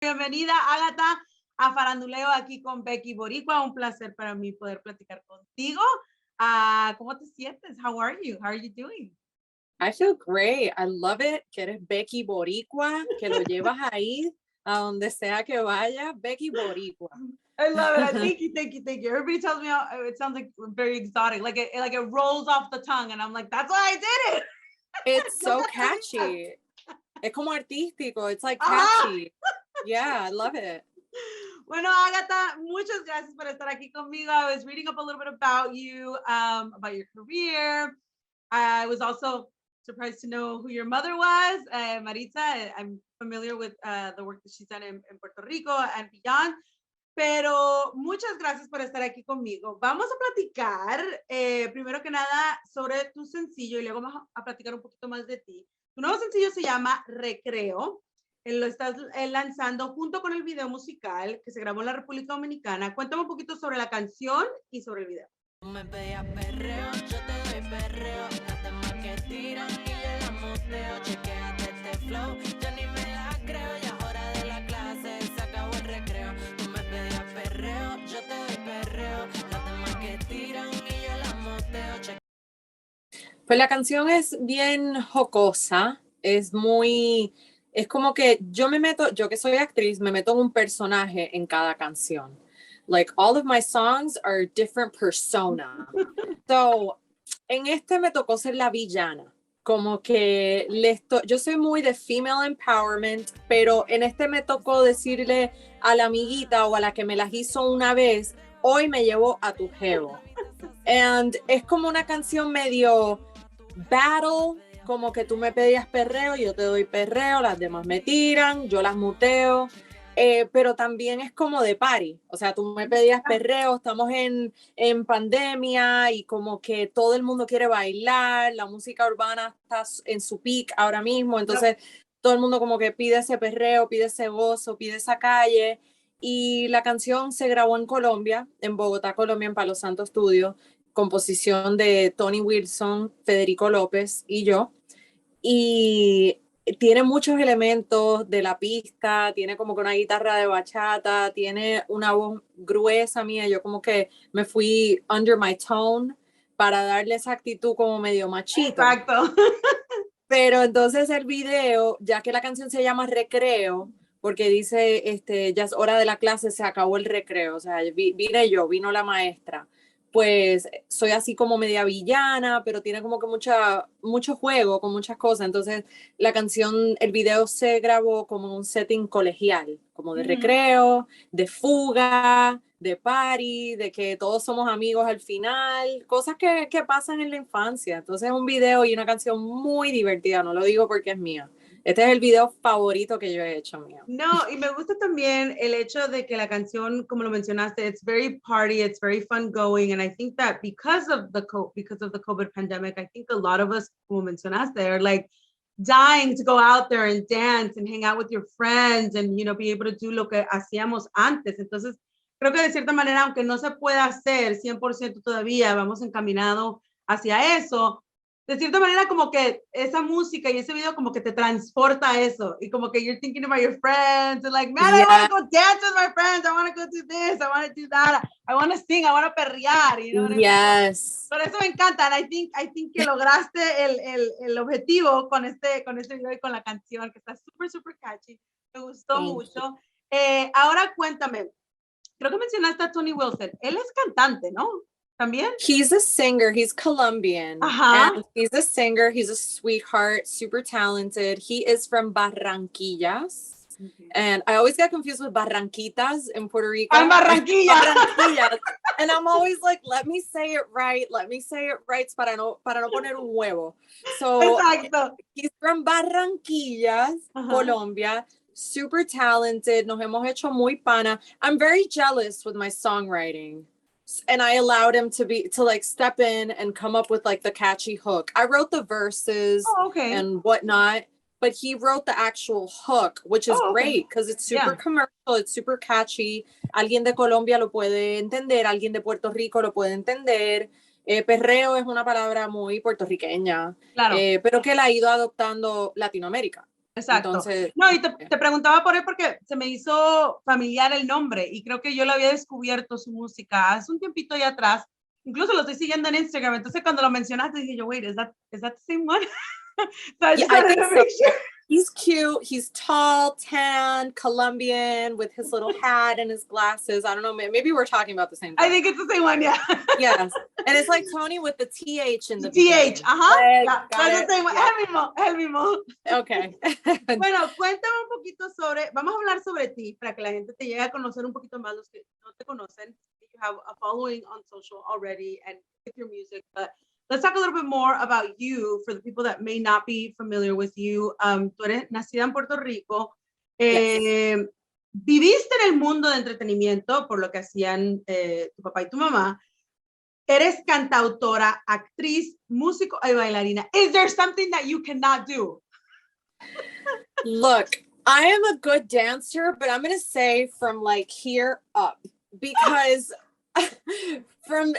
Bienvenida, Ágata, a Faranduleo aquí con Becky Boricua. Un placer para mí poder platicar contigo. ¿Cómo te sientes? How are you? How are you doing? I feel great. I love it. Que eres Becky Boricua, que lo llevas ahí a donde sea que vaya. Becky Boricua. I love it. Thank you, thank you, thank you. Everybody tells me it sounds like very exotic, like it rolls off the tongue, and I'm like, that's why I did it. It's so catchy. Es como artístico. It's like catchy. Yeah, I love it. Bueno, Ágata, muchas gracias por estar aquí conmigo. I was reading up a little bit about you, about your career. I was also surprised to know who your mother was, Maritza. I'm familiar with the work that she's done in Puerto Rico and beyond. Pero muchas gracias por estar aquí conmigo. Vamos a platicar, primero que nada, sobre tu sencillo y luego vamos a platicar un poquito más de ti. Tu nuevo sencillo se llama Recreo. Lo estás lanzando junto con el video musical que se grabó en la República Dominicana. Cuéntame un poquito sobre la canción y sobre el video. Me pedías perreo, yo te doy perreo. Las demás que tiran y yo las muteo. Chequéate este flow, yo ni me la creo. Ya es hora de la clase, se acabó el recreo. Tú me pedías perreo, yo te doy perreo. Las demás que tiran y yo las muteo. Pues la canción es bien jocosa. Es como que yo que soy actriz, me meto en un personaje en cada canción. Like, all of my songs are different persona. So, en este me tocó ser la villana. Como que yo soy muy de female empowerment, pero en este me tocó decirle a la amiguita o a la que me las hizo una vez, hoy me llevo a tu jevo. And es como una canción medio battle, como que tú me pedías perreo, yo te doy perreo, las demás me tiran, yo las muteo. Pero también es como de party, o sea, tú me pedías perreo, estamos en pandemia y como que todo el mundo quiere bailar, la música urbana está en su peak ahora mismo, entonces todo el mundo como que pide ese perreo, pide ese gozo, pide esa calle, y la canción se grabó en Colombia, en Bogotá, Colombia, en Palo Santo Studio, composición de Tony Wilson, Federico López y yo, y tiene muchos elementos de la pista, tiene como que una guitarra de bachata, tiene una voz gruesa mía, yo como que me fui under my tone para darle esa actitud como medio machito. Exacto. Pero entonces el video, ya que la canción se llama Recreo, porque dice, ya es hora de la clase, se acabó el recreo, o sea, vino la maestra, pues soy así como media villana, pero tiene como que mucho juego con muchas cosas. Entonces la canción, el video se grabó como un setting colegial, como de recreo, de fuga, de party, de que todos somos amigos al final, cosas que pasan en la infancia. Entonces es un video y una canción muy divertida, no lo digo porque es mía. Este es el video favorito que yo he hecho mío. No, y me gusta también el hecho de que la canción, como lo mencionaste, it's very party, it's very fun going, and I think that because of the COVID pandemic, I think a lot of us, como mencionaste, are like dying to go out there and dance and hang out with your friends and, you know, be able to do lo que hacíamos antes. Entonces, creo que de cierta manera, aunque no se pueda hacer 100% todavía, vamos encaminado hacia eso. De cierta manera, como que esa música y ese video como que te transporta a eso y como que you're thinking about your friends and like, man, I want to go dance with my friends, I want to go do this, I want to do that, I want to sing, I want to perrear, you know what I mean? Yes. Por eso me encanta, and I think que lograste el objetivo con este video y con la canción, que está súper, súper catchy, me gustó mucho. Ahora cuéntame, creo que mencionaste a Tony Wilson, él es cantante, ¿no? ¿También? He's a singer. He's Colombian. And he's a singer. He's a sweetheart, super talented. He is from Barranquillas. And I always get confused with Barranquitas in Puerto Rico. I'm Barranquillas. And I'm always like, let me say it right. Let me say it right para no poner un huevo. So exacto. He's from Barranquillas, Colombia. Super talented. Nos hemos hecho muy pana. I'm very jealous with my songwriting. And I allowed him to like step in and come up with like the catchy hook. I wrote the verses and whatnot, but he wrote the actual hook, which is great because it's super commercial, it's super catchy. Alguien de Colombia lo puede entender, alguien de Puerto Rico lo puede entender. Perreo es una palabra muy puertorriqueña, claro. pero que la ha ido adoptando Latinoamérica. Exacto. Entonces, No, y te preguntaba por él porque se me hizo familiar el nombre y creo que yo lo había descubierto su música hace un tiempito ya atrás. Incluso lo estoy siguiendo en Instagram. Entonces, cuando lo mencionaste, dije yo, wait, is that the same one? So I yeah, just I wanted think to so. make sure. He's cute. He's tall, tan, Colombian with his little hat and his glasses. I don't know. Maybe we're talking about the same thing. I think it's the same one, yeah. Yes. And it's like Tony with the TH in the TH, beginning. ajá. Got That's it. the same one. Yeah. El mismo. Okay. Bueno, cuéntame un poquito sobre, vamos a hablar sobre ti para que la gente te llegue a conocer un poquito más los que no te conocen. You have a following on social already and with your music, but let's talk a little bit more about you for the people that may not be familiar with you. Tú eres nacida en Puerto Rico. Yes. Viviste en el mundo de entretenimiento por lo que hacían tu papá y tu mamá. Eres cantautora, actriz, músico y bailarina. Is there something that you cannot do? Look, I am a good dancer, but I'm going to say from like here up because from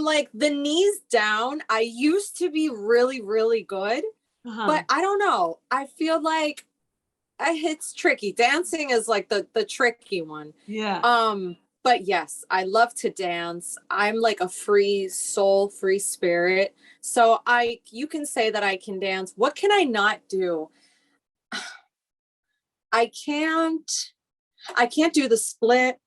like the knees down, I used to be really, really good, but I don't know. I feel like it's tricky. Dancing is like the tricky one. Yeah. But yes, I love to dance. I'm like a free soul, free spirit. So you can say that I can dance. What can I not do? I can't do the split.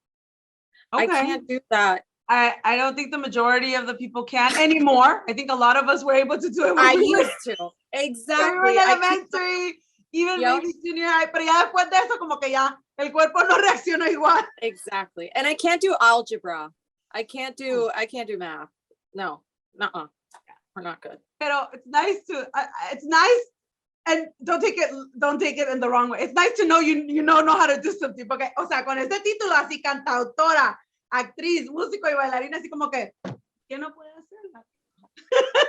Okay. I can't do that. I don't think the majority of the people can anymore. I think a lot of us were able to do it when I we were used to. Exactly. in elementary, even maybe junior high, pero ya después de eso como que ya el cuerpo no reacciona igual. Exactly. And I can't do algebra. I can't do math. No. Nuh-uh. We're not good. Pero it's nice and don't take it in the wrong way. It's nice to know you know how to do something. Porque, o sea, con este título así, cantautora, actriz, músico y bailarina, así como que, ¿quién no puede hacerla?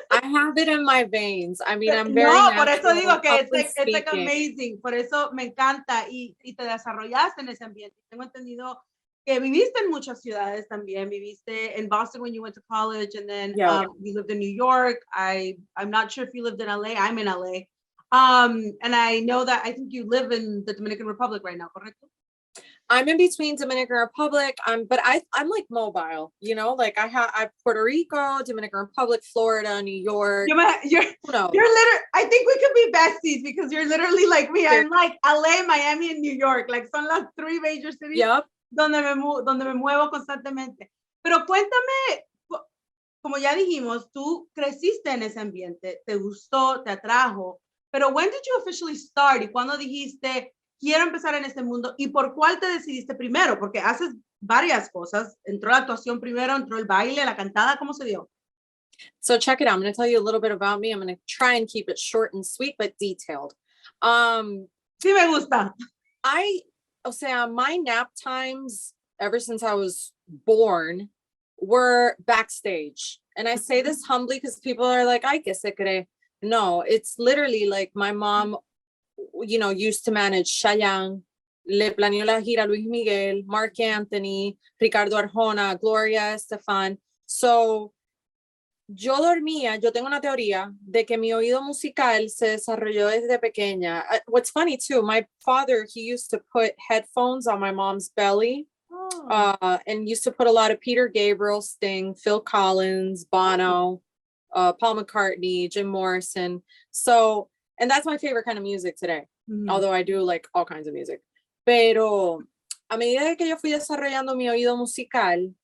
I have it in my veins. I mean, I'm very No, natural, por eso digo que it's like speaking. amazing. Por eso me encanta y te desarrollaste en ese ambiente. Tengo entendido que viviste en muchas ciudades también. Viviste in Boston when you went to college, and then you lived in New York. I'm not sure if you lived in LA. I'm in LA. And I know that I think you live in the Dominican Republic right now, correcto? I'm in between Dominican Republic. But I'm like mobile, you know, like I Puerto Rico, Dominican Republic, Florida, New York. You're literally, I think we could be besties because you're literally like me. I'm like LA, Miami, and New York. Like son las three major cities donde me muevo constantemente. Pero cuéntame, como ya dijimos, tú creciste en ese ambiente, te gustó, te atrajo. Pero when did you officially start? ¿Y cuándo dijiste, quiero empezar en este mundo? ¿Y por cuál te decidiste primero? Porque haces varias cosas. Entró la actuación primero, entró el baile, la cantada. ¿Cómo se dio? So check it out. I'm going to tell you a little bit about me. I'm going to try and keep it short and sweet, but detailed. Sí me gusta. O sea, my nap times ever since I was born were backstage. And I say this humbly because people are like, ay, que se cree. No, it's literally like my mom, you know, used to manage Chayanne, le planeó la gira Luis Miguel, Marc Anthony, Ricardo Arjona, Gloria Estefan. So, yo tengo una teoría de que mi oído musical se desarrolló desde pequeña. What's funny too, my father, he used to put headphones on my mom's belly and used to put a lot of Peter Gabriel, Sting, Phil Collins, Bono, Paul McCartney, Jim Morrison. So, and that's my favorite kind of music today, although I do like all kinds of music. Pero a medida que yo fui desarrollando mi oído musical,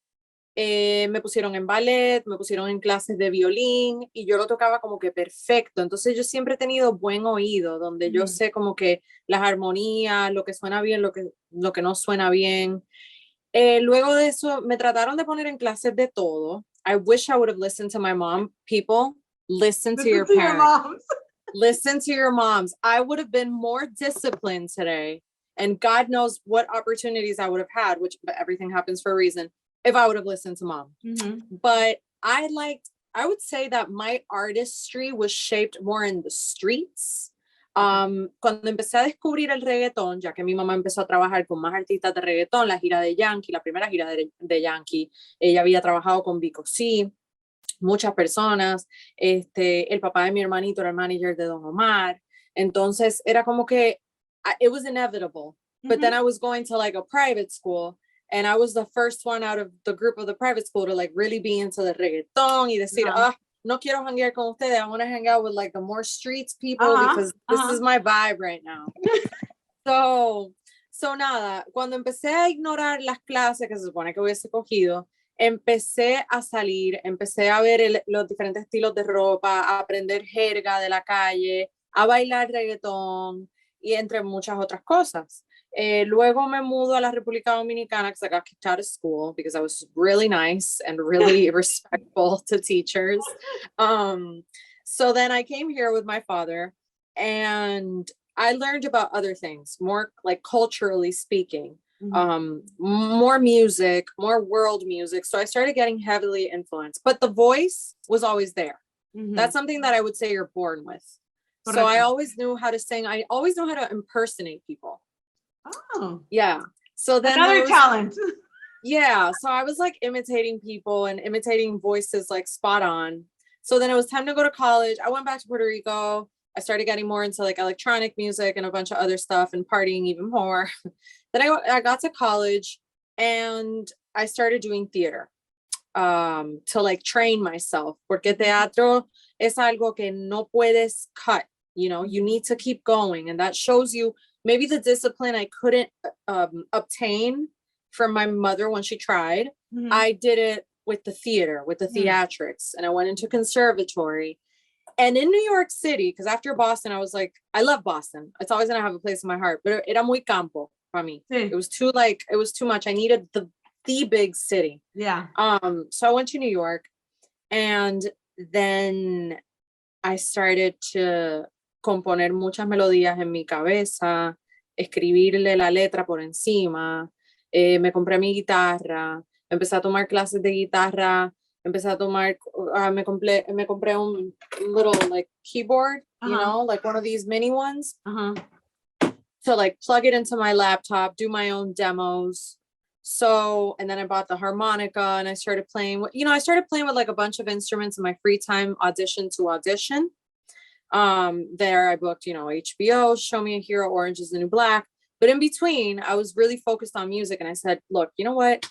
me pusieron en ballet, me pusieron en clases de violín y yo lo tocaba como que perfecto. Entonces yo siempre he tenido buen oído, donde yo sé como que las armonías, lo que suena bien, lo que no suena bien. Luego de eso me trataron de poner en clases de todo. I wish I would have listened to my mom. People, listen to your parents. Listen to your moms. I would have been more disciplined today. And God knows what opportunities I would have had, but everything happens for a reason, if I would have listened to mom. But I would say that my artistry was shaped more in the streets. Cuando empecé a descubrir el reggaetón, ya que mi mamá empezó a trabajar con más artistas de reggaetón, la gira de Yankee, la primera gira de Yankee, ella había trabajado con Vico C, muchas personas, el papá de mi hermanito era el manager de Don Omar, entonces era como que it was inevitable. But then I was going to like a private school, and I was the first one out of the group of the private school to like really be into the reggaeton y decir, no quiero hanguear con ustedes. I want to hang out with like the more streets people because this is my vibe right now. So nada, cuando empecé a ignorar las clases que se supone que hubiese cogido, empecé a salir, empecé a ver los diferentes estilos de ropa, a aprender jerga de la calle, a bailar reggaetón y entre muchas otras cosas. Luego me mudo a la República Dominicana because I got kicked out of school because I was really nice and really respectful to teachers. So then I came here with my father, and I learned about other things, more like culturally speaking, more music, more world music. So I started getting heavily influenced, but the voice was always there. That's something that I would say you're born with. So I always knew how to sing. I always know how to impersonate people. Oh, yeah. So then another talent. Yeah. So I was like imitating people and imitating voices like spot on. So then it was time to go to college. I went back to Puerto Rico. I started getting more into like electronic music and a bunch of other stuff and partying even more. Then I got to college and I started doing theater to like train myself. Porque teatro es algo que no puedes cut. You know, you need to keep going. And that shows you maybe the discipline I couldn't obtain from my mother when she tried. I did it with the theater, with the theatrics, and I went into conservatory. And in New York City, because after Boston, I was like, I love Boston. It's always gonna have a place in my heart, but era muy campo for me. It was too much. I needed the big city. Yeah. So I went to New York, and then I started to componer muchas melodías en mi cabeza, escribirle la letra por encima. Me compré mi guitarra, empecé a tomar clases de guitarra, empecé a tomar, me compré un little like keyboard, you know, like one of these mini ones, to like plug it into my laptop, do my own demos. So, and then I bought the harmonica and I started playing with, I started playing with like a bunch of instruments in my free time, audition to audition. There I booked, HBO, Show Me a Hero, Orange is the New Black. But in between, I was really focused on music. And I said, look, you know what?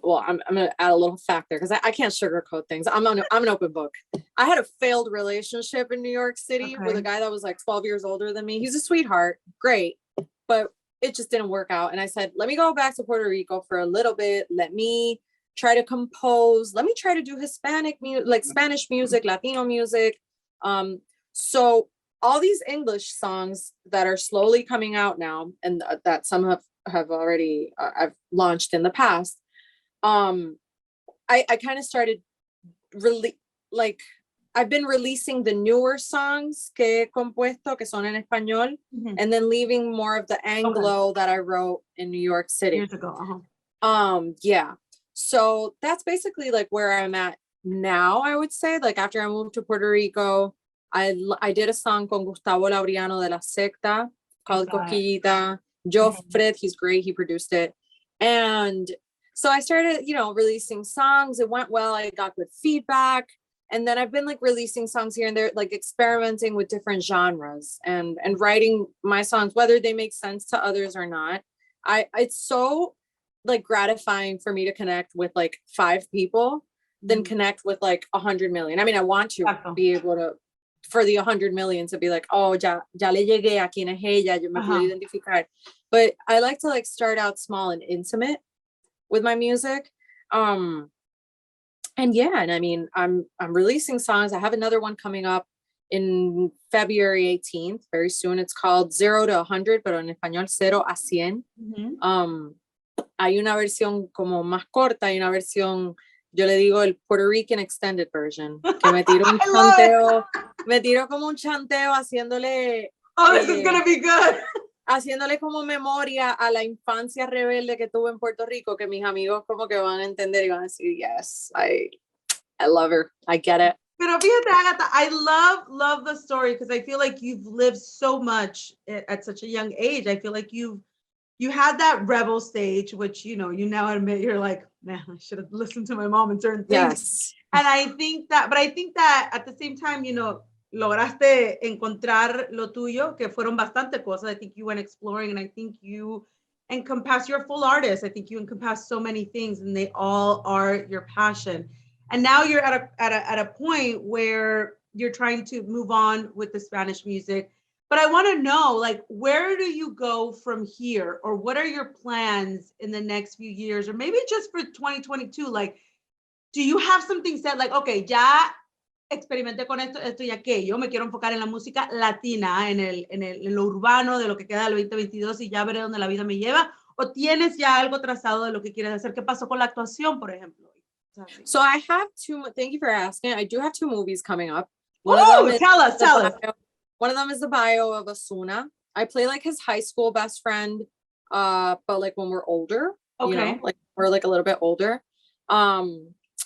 Well, I'm going to add a little factor because I can't sugarcoat things. I'm an open book. I had a failed relationship in New York City with a guy that was like 12 years older than me. He's a sweetheart. Great. But it just didn't work out. And I said, let me go back to Puerto Rico for a little bit. Let me try to compose. Let me try to do Hispanic music, like Spanish music, Latino music. So all these English songs that are slowly coming out now, and that some have already I've launched in the past. I kind of started really I've been releasing the newer songs que he compuesto que son en español, and then leaving more of the Anglo that I wrote in New York City years ago. Yeah. So that's basically like where I'm at now. I would say, like, after I moved to Puerto Rico, I did a song con Gustavo Laureano de la Secta called Coquillita. Joe Fred, he's great. He produced it. And so I started, releasing songs. It went well. I got good feedback. And then I've been like releasing songs here and there, like experimenting with different genres and writing my songs, whether they make sense to others or not. It's so like gratifying for me to connect with like 5 people than connect with like 100 million. I mean, I want to be able to, for the 100 million to be like, oh, ya le llegué a quien es ella, yo me puedo identificar. But I like to like start out small and intimate with my music. And yeah, and I mean, I'm releasing songs. I have another one coming up in February 18th, very soon. It's called 0 to 100, pero en español 0 a 100. Hay una versión como más corta, hay una versión, yo le digo el Puerto Rican extended version, que me tiro un chanteo, me tiro como un chanteo haciéndole... Oh, this is gonna be good. Haciéndole como memoria a la infancia rebelde que tuve en Puerto Rico, que mis amigos como que van a entender y van a decir, yes, I love her, I get it. Pero fíjate, Agatha, I love the story because I feel like you've lived so much at such a young age. I feel like you had that rebel stage, which, you now admit you're like, man, I should have listened to my mom and certain things. Yes. And I think that at the same time, lograste encontrar lo tuyo, que fueron bastante cosas. I think you went exploring, and I think you encompass, you're a full artist. I think you encompass so many things, and they all are your passion. And now you're at a point where you're trying to move on with the Spanish music. But I want to know, like, where do you go from here? Or what are your plans in the next few years? Or maybe just for 2022, like, do you have something set, like, okay, ya experimenté con esto y aquello, me quiero enfocar en la música latina, en lo urbano, de lo que queda del 2022 y ya veré dónde la vida me lleva? ¿O tienes ya algo trazado de lo que quieres hacer? ¿Qué pasó con la actuación, por ejemplo? So I have thank you for asking. I do have 2 movies coming up. Tell us. One of them is the bio of Asuna. I play like his high school best friend, but like when we're older, you know, like we're like a little bit older.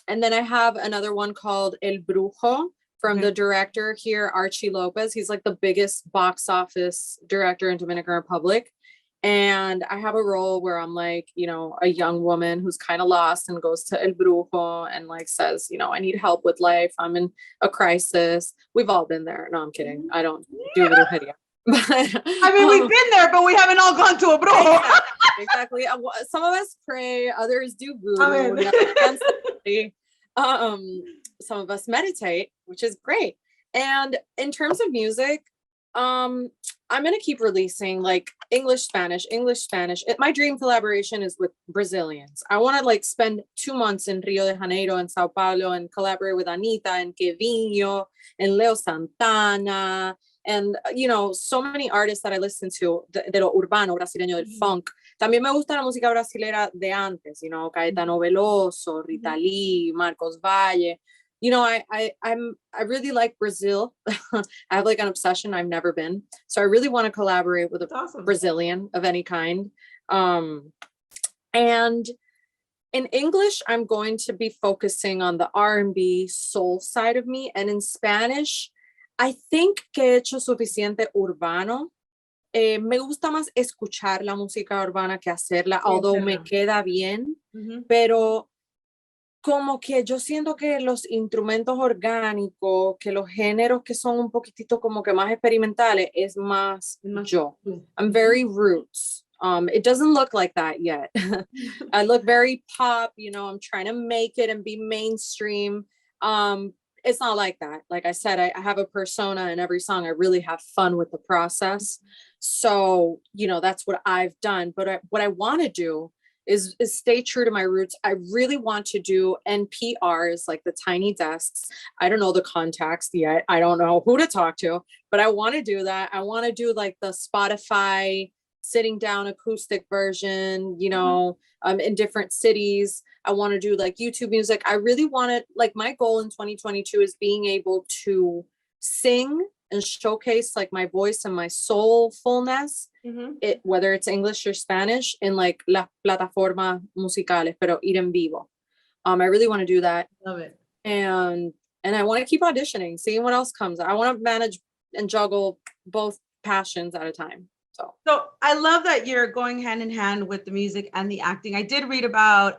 And then I have another one called El Brujo from the director here, Archie Lopez. He's like the biggest box office director in Dominican Republic. And I have a role where I'm like, you know, a young woman who's kind of lost and goes to El Brujo and like says, you know, I need help with life. I'm in a crisis. We've all been there. No, I'm kidding. I don't do brujeria. But, I mean, we've been there, but we haven't all gone to a brujo. Exactly. Some of us pray, others do voodoo. Some of us meditate, which is great. And in terms of music, I'm gonna keep releasing like English, Spanish. My dream collaboration is with Brazilians. I want to like spend 2 months in Rio de Janeiro and Sao Paulo and collaborate with Anita and Kevinho and Leo Santana and, you know, so many artists that I listen to de lo urbano brasileño, del funk. También me gusta la música brasilera de antes, you know, Caetano Veloso, Rita Lee, Marcos Valle. You know, I really like Brazil. I have like an obsession. I've never been. So I really want to collaborate with a Brazilian of any kind. And in English, I'm going to be focusing on the R&B soul side of me. And in Spanish, I think que he hecho suficiente urbano. Me gusta más escuchar la música urbana que hacerla, although me queda bien, pero como que yo siento que los instrumentos orgánicos, que los géneros que son un poquitito como que más experimentales, es más yo. I'm very roots. It doesn't look like that yet. I look very pop, you know, I'm trying to make it and be mainstream. It's not like that. Like I said, I have a persona in every song. I really have fun with the process. So, you know, that's what I've done. But what I want to do is stay true to my roots. I really want to do NPRs, like the tiny desks. I don't know the context yet. I don't know who to talk to, but I want to do that. I want to do like the Spotify sitting down acoustic version, you know, in different cities. I want to do like YouTube music. I really want to, like, my goal in 2022 is being able to sing and showcase like my voice and my soulfulness, whether it's English or Spanish, in like las plataformas musicales, pero ir en vivo. I really want to do that. Love it. And I want to keep auditioning, seeing what else comes. I want to manage and juggle both passions at a time. So I love that you're going hand in hand with the music and the acting. I did read about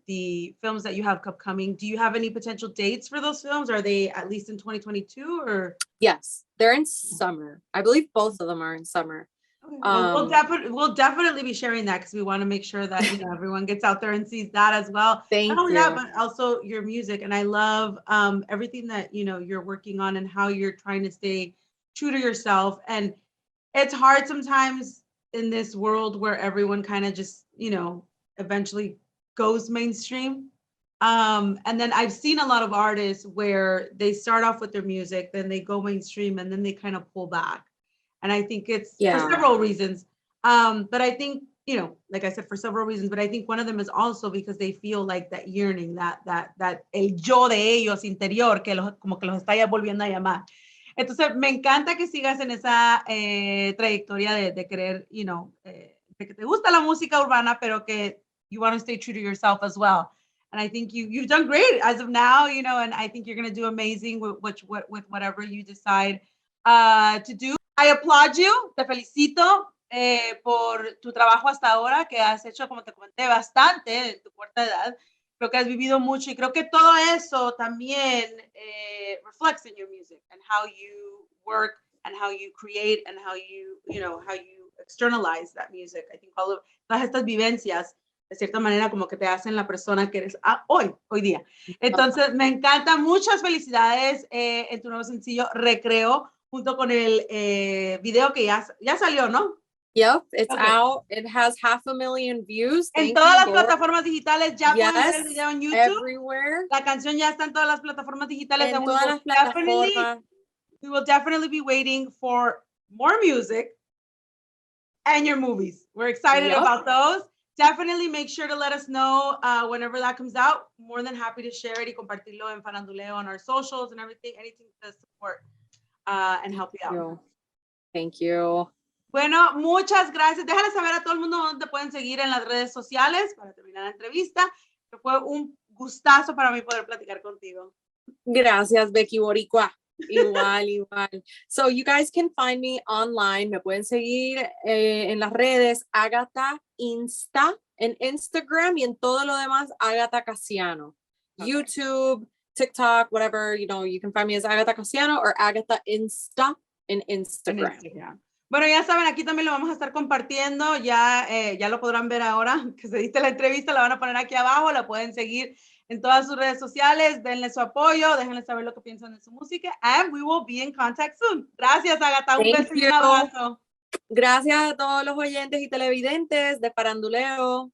the films that you have upcoming. Do you have any potential dates for those films? Are they at least in 2022 or? Yes, they're in summer. I believe both of them are in summer. Okay. We'll definitely be sharing that because we want to make sure that, you know, everyone gets out there and sees that as well. Thank you. That, but also your music. And I love everything that, you know, you're working on and how you're trying to stay true to yourself. And it's hard sometimes in this world where everyone kind of just, you know, eventually goes mainstream. And then I've seen a lot of artists where they start off with their music, then they go mainstream, and then they kind of pull back. And I think it's for several reasons. But I think, you know, like I said, for several reasons, but I think one of them is also because they feel like that yearning, that el yo de ellos interior, que como que los está ya volviendo a llamar. Entonces, me encanta que sigas en esa trayectoria de querer, you know, de que te gusta la música urbana, pero que you want to stay true to yourself as well. And I think you've done great as of now, you know, and I think you're going to do amazing with whatever you decide to do. I applaud you, te felicito por tu trabajo hasta ahora, que has hecho, como te comenté, bastante en tu corta edad. creo que has vivido mucho y creo que todo eso también reflects in your music and how you work and how you create and how you externalize that music. I think todas estas vivencias de cierta manera como que te hacen la persona que eres hoy día. Entonces me encanta, muchas felicidades en tu nuevo sencillo Recreo, junto con el video que ya salió, ¿no? Yep, it's out. It has 500,000 views. En todas las plataformas digitales ya pueden ver el video en YouTube. Everywhere. La canción ya está en todas las plataformas digitales. En todas las plataformas. We will definitely be waiting for more music and your movies. We're excited about those. Definitely make sure to let us know whenever that comes out. More than happy to share it y compartirlo en Faranduleo on our socials and everything, anything to support and help you out. Thank you. Bueno, muchas gracias. Déjale saber a todo el mundo dónde te pueden seguir en las redes sociales para terminar la entrevista. Que fue un gustazo para mí poder platicar contigo. Gracias, Becky Boricua. Igual. So you guys can find me online. Me pueden seguir en las redes AGATHA Insta, en Instagram y en todo lo demás AGATHA Casiano. Okay. YouTube, TikTok, whatever, you can find me as AGATHA Casiano or AGATHA Insta en Instagram. Bueno, ya saben, aquí también lo vamos a estar compartiendo, ya lo podrán ver ahora, que se diste la entrevista, la van a poner aquí abajo, la pueden seguir en todas sus redes sociales, denle su apoyo, déjenle saber lo que piensan de su música, and we will be in contact soon. Gracias, Agatha, un beso y un abrazo. Gracias a todos los oyentes y televidentes de Faranduleo.